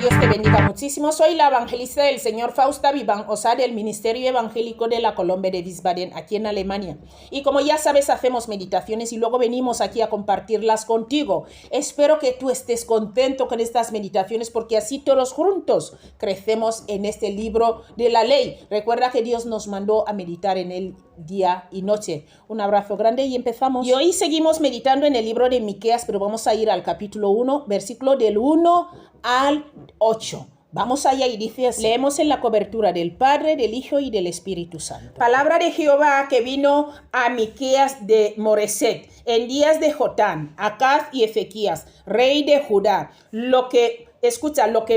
Dios te bendiga muchísimo. Soy la evangelista del Señor Fausta Vivan, o sea, del Ministerio Evangélico de la Colombe de Wiesbaden, aquí en Alemania. Y como ya sabes, hacemos meditaciones y luego venimos aquí a compartirlas contigo. Espero que tú estés contento con estas meditaciones porque así todos juntos crecemos en este libro de la ley. Recuerda que Dios nos mandó a meditar en él día y noche. Un abrazo grande y empezamos. Y hoy seguimos meditando en el libro de Miqueas, pero vamos a ir al capítulo 1, versículo del 1 al 8. Vamos allá y dice así. Leemos en la cobertura del Padre, del Hijo y del Espíritu Santo. Palabra de Jehová que vino a Miqueas de Moreset en días de Jotán, Acaz y Ezequías, rey de Judá. Lo que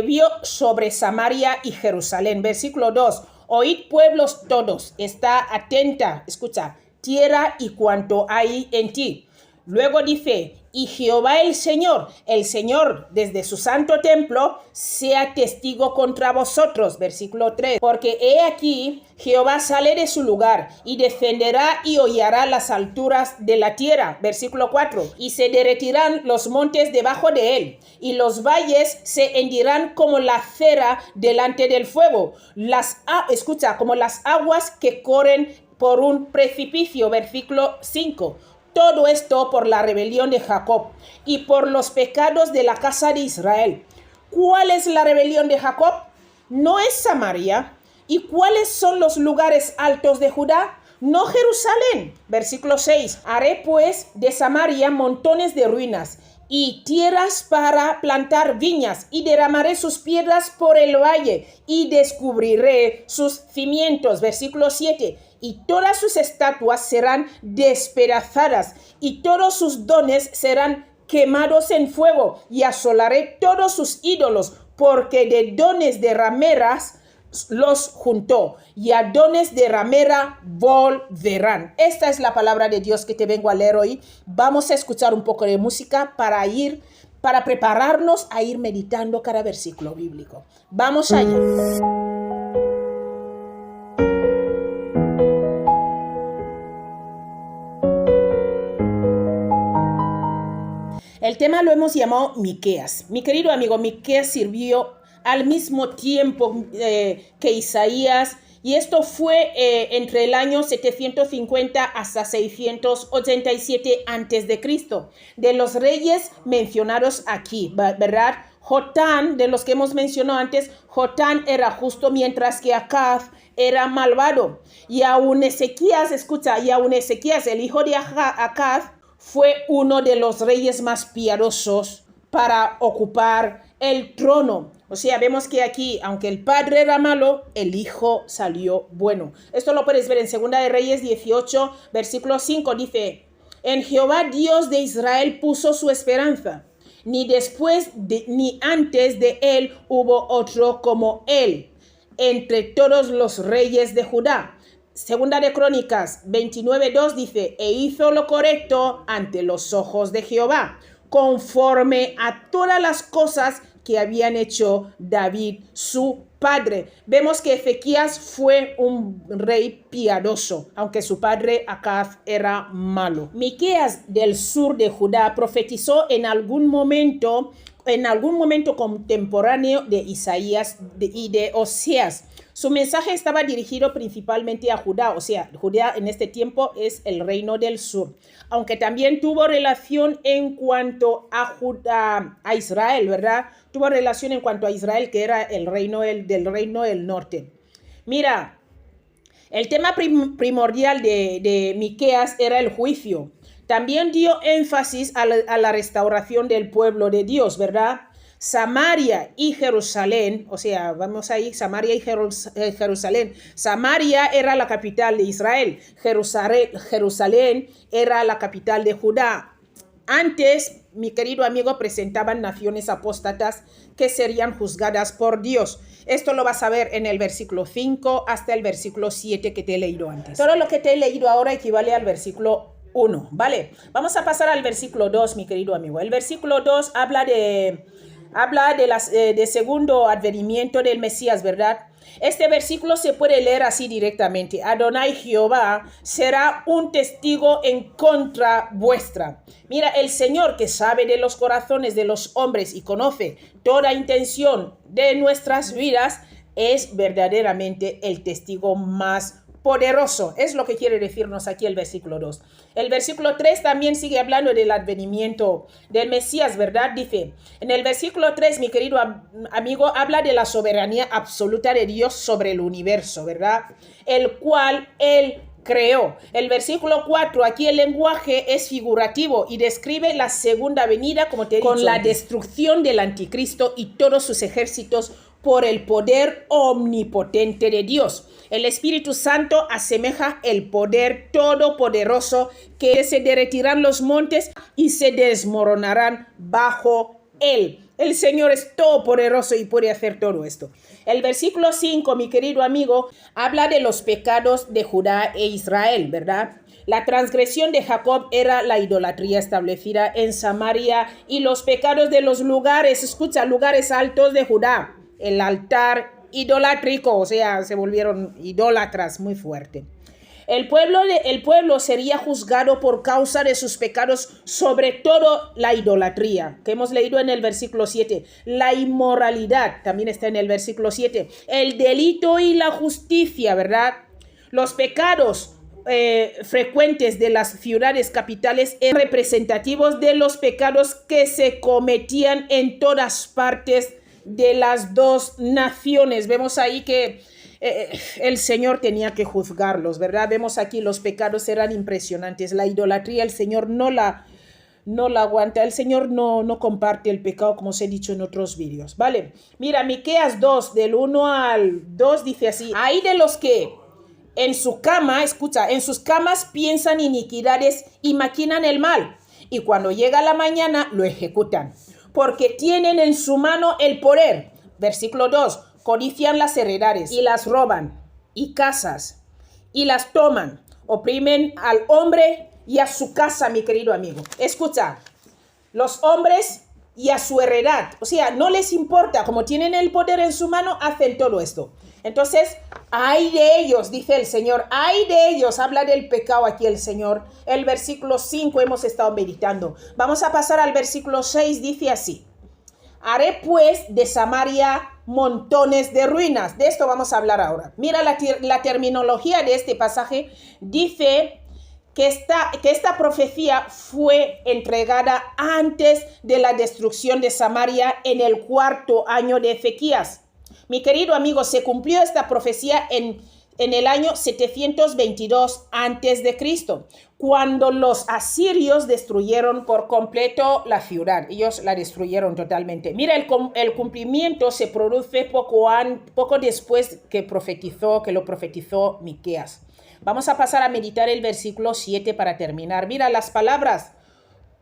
vio sobre Samaria y Jerusalén. Versículo 2. Oíd pueblos todos, está atenta, escucha, tierra y cuanto hay en ti. Luego dice, y Jehová el Señor desde su santo templo, sea testigo contra vosotros. Versículo 3. Porque he aquí, Jehová sale de su lugar y descenderá y hollará las alturas de la tierra. Versículo 4. Y se derretirán los montes debajo de él, y los valles se hendirán como la cera delante del fuego. Como las aguas que corren por un precipicio. Versículo 5. Todo esto por la rebelión de Jacob y por los pecados de la casa de Israel. ¿Cuál es la rebelión de Jacob? No es Samaria. ¿Y cuáles son los lugares altos de Judá? No Jerusalén. Versículo 6. Haré pues de Samaria montones de ruinas y tierras para plantar viñas, y derramaré sus piedras por el valle, y descubriré sus cimientos. Versículo 7. Y todas sus estatuas serán despedazadas, y todos sus dones serán quemados en fuego, y asolaré todos sus ídolos, porque de dones de rameras los juntó, y a dones de ramera volverán. Esta es la palabra de Dios que te vengo a leer hoy. Vamos a escuchar un poco de música para prepararnos a ir meditando cada versículo bíblico. Vamos allá. El tema lo hemos llamado Miqueas. Mi querido amigo, Miqueas sirvió al mismo tiempo que Isaías, y esto fue entre el año 750 hasta 687 a.C. de los reyes mencionados aquí, ¿verdad? Jotán, de los que hemos mencionado antes, Jotán era justo, mientras que Acaz era malvado. Y aún Ezequías, el hijo de Acaz, fue uno de los reyes más piadosos para ocupar el trono. O sea, vemos que aquí, aunque el padre era malo, el hijo salió bueno. Esto lo puedes ver en 2 de Reyes 18, versículo 5. Dice, en Jehová Dios de Israel puso su esperanza. Ni después ni antes de él hubo otro como él entre todos los reyes de Judá. 2 de Crónicas 29:2 dice, e hizo lo correcto ante los ojos de Jehová, conforme a todas las cosas que habían hecho David su padre. Vemos que Ezequías fue un rey piadoso, aunque su padre Acaz era malo. Miqueas del sur de Judá profetizó en algún momento contemporáneo de Isaías y de Oseas. Su mensaje estaba dirigido principalmente a Judá, o sea, Judá en este tiempo es el reino del sur, aunque también tuvo relación en cuanto a Israel, ¿verdad? Tuvo relación en cuanto a Israel, que era el reino del reino del norte. Mira, el tema primordial de Miqueas era el juicio. También dio énfasis a la restauración del pueblo de Dios, ¿verdad? Samaria y Jerusalén, o sea, vamos ahí, Samaria y Jerusalén. Samaria era la capital de Israel, Jerusalén era la capital de Judá. Antes, mi querido amigo, presentaban naciones apóstatas que serían juzgadas por Dios. Esto lo vas a ver en el versículo 5 hasta el versículo 7 que te he leído antes. Todo lo que te he leído ahora equivale al versículo 1, ¿vale? Vamos a pasar al versículo 2, mi querido amigo. El versículo 2 habla de segundo advenimiento del Mesías, ¿verdad? Este versículo se puede leer así directamente. Adonai Jehová será un testigo en contra vuestra. Mira, el Señor que sabe de los corazones de los hombres y conoce toda intención de nuestras vidas, es verdaderamente el testigo más poderoso. Es lo que quiere decirnos aquí el versículo 2. El versículo 3 también sigue hablando del advenimiento del Mesías, ¿verdad? Dice, en el versículo 3, mi querido amigo, habla de la soberanía absoluta de Dios sobre el universo, ¿verdad? El cual Él creó. El versículo 4, aquí el lenguaje es figurativo y describe la segunda venida, como te he dicho, con la destrucción del anticristo y todos sus ejércitos por el poder omnipotente de Dios. El Espíritu Santo asemeja el poder todopoderoso que se derretirán los montes y se desmoronarán bajo él. El Señor es todopoderoso y puede hacer todo esto. El versículo 5, mi querido amigo, habla de los pecados de Judá e Israel, ¿verdad? La transgresión de Jacob era la idolatría establecida en Samaria y los pecados de los lugares, escucha, lugares altos de Judá. El altar idolátrico, o sea, se volvieron idólatras muy fuerte. El pueblo sería juzgado por causa de sus pecados, sobre todo la idolatría, que hemos leído en el versículo 7. La inmoralidad, también está en el versículo 7. El delito y la justicia, ¿verdad? Los pecados frecuentes de las ciudades capitales eran representativos de los pecados que se cometían en todas partes de las dos naciones. Vemos ahí que el Señor tenía que juzgarlos, ¿verdad? Vemos aquí los pecados eran impresionantes. La idolatría, el Señor no la aguanta. El Señor no comparte el pecado, como os he dicho en otros vídeos, ¿vale? Mira, Miqueas 2, del 1 al 2, dice así: hay de los que en su cama, escucha, en sus camas piensan iniquidades y maquinan el mal, y cuando llega la mañana lo ejecutan, porque tienen en su mano el poder. Versículo 2, codician las heredades y las roban, y casas, y las toman, oprimen al hombre y a su casa, mi querido amigo. Escucha, los hombres y a su heredad, o sea, no les importa, como tienen el poder en su mano, hacen todo esto. Entonces, ay de ellos, dice el Señor, ay de ellos, habla del pecado aquí el Señor. El versículo 5 hemos estado meditando. Vamos a pasar al versículo 6, dice así: haré pues de Samaria montones de ruinas. De esto vamos a hablar ahora. Mira la terminología de este pasaje. Dice que esta profecía fue entregada antes de la destrucción de Samaria en el 4º año de Ezequías. Mi querido amigo, se cumplió esta profecía en el año 722 a.C., cuando los asirios destruyeron por completo la ciudad. Ellos la destruyeron totalmente. Mira, el cumplimiento se produce poco después que lo profetizó Miqueas. Vamos a pasar a meditar el versículo 7 para terminar. Mira las palabras.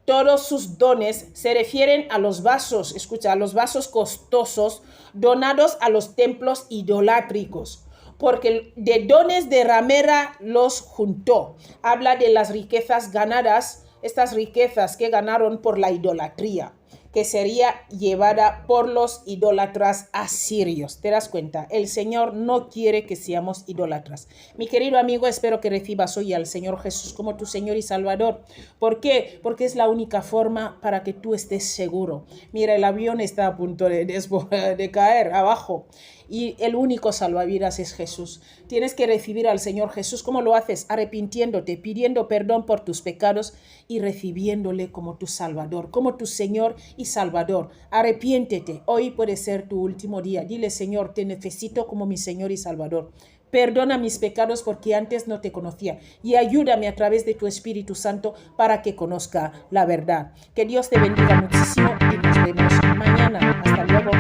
Todos sus dones se refieren a los vasos, escucha, a los vasos costosos donados a los templos idolátricos, porque de dones de ramera los juntó. Habla de las riquezas ganadas, estas riquezas que ganaron por la idolatría, que sería llevada por los idólatras asirios. ¿Te das cuenta? El Señor no quiere que seamos idólatras. Mi querido amigo, espero que recibas hoy al Señor Jesús como tu Señor y Salvador. ¿Por qué? Porque es la única forma para que tú estés seguro. Mira, el avión está a punto de caer abajo y el único salvavidas es Jesús. Tienes que recibir al Señor Jesús. ¿Cómo lo haces? Arrepintiéndote, pidiendo perdón por tus pecados y recibiéndole como tu Salvador, como tu Señor y Salvador. Arrepiéntete. Hoy puede ser tu último día. Dile: Señor, te necesito como mi Señor y Salvador. Perdona mis pecados porque antes no te conocía, y ayúdame a través de tu Espíritu Santo para que conozca la verdad. Que Dios te bendiga muchísimo y nos vemos mañana. Hasta luego.